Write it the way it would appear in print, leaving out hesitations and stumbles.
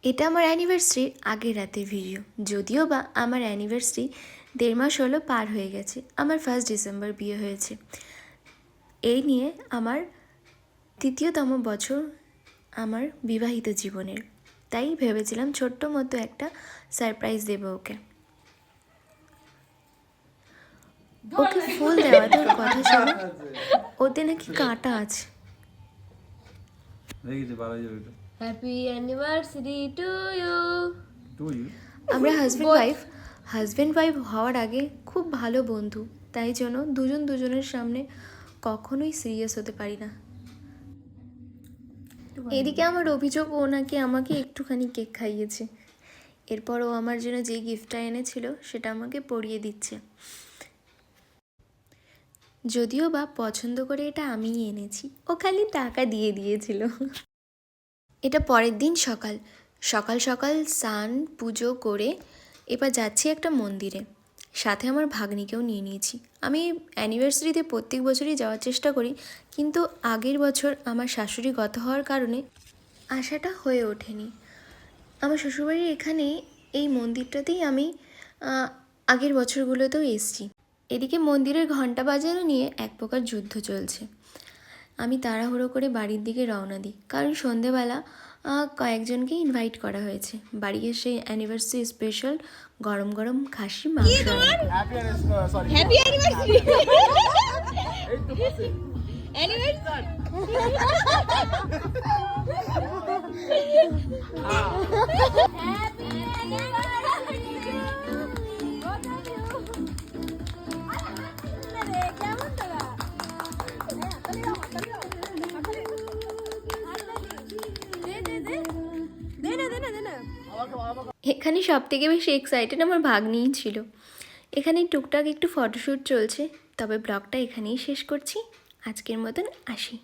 এটা আমার অ্যানিভার্সারির আগের রাতের ভিডিও, যদিও বা আমার অ্যানিভার্সারি 1.5 মাস হলো পার হয়ে গেছে। আমার 1 ডিসেম্বর বিয়ে হয়েছে। এই নিয়ে আমার 3য়তম বছর আমার বিবাহিত জীবনের। তাই ভেবেছিলাম ছোট্ট মতো একটা সারপ্রাইজ দেবো ওকে। ওকে ফুল দেওয়া তোর কথা শোনো, ওতে নাকি কাঁটা আছে। Happy anniversary to you. আমরা হাজব্যান্ড ওয়াইফ হওয়ার আগে খুব ভালো বন্ধু, তাই জন্য দুজন দুজনের সামনে কখনোই সিরিয়াস হতে পারি না। এদিকে আমার অভিযোগ, ও নাকি আমাকে একটুখানি কেক খাইয়েছে। এরপর ও আমার জন্য যে গিফটটা এনেছিল সেটা আমাকে পরিয়ে দিচ্ছে, যদিও বা পছন্দ করে এটা আমিই এনেছি, ও খালি টাকা দিয়ে দিয়েছিল। এটা পরের দিন সকাল সকাল সকাল স্নান পুজো করে এবার যাচ্ছি একটা মন্দিরে, সাথে আমার ভাগ্নিকেও নিয়ে নিয়েছি। আমি অ্যানিভার্সারিতে প্রত্যেক বছরই যাওয়ার চেষ্টা করি, কিন্তু আগের বছর আমার শাশুড়ি গত হওয়ার কারণে আশাটা হয়ে ওঠেনি। আমার শ্বশুরবাড়ির এখানে এই মন্দিরটাতেই আমি আগের বছরগুলোতেও এসেছি। এদিকে মন্দিরের ঘণ্টা বাজানো নিয়ে এক প্রকার যুদ্ধ চলছে। আমি তাড়াহুড়ো করে বাড়ির দিকে রওনা দিই, কারণ সন্ধেবেলা কয়েকজনকে ইনভাইট করা হয়েছে। বাড়ি এসে অ্যানিভার্সারি স্পেশাল গরম গরম খাসি মাংস। Happy anniversary. এখানে সব থেকে বেশি এক্সাইটেড আমার ভাগ্নিই ছিল। এখানে টুকটাক একটু ফটোশ্যুট চলছে, তবে ব্লগটা এখানেই শেষ করছি। আজকের মতন আসি।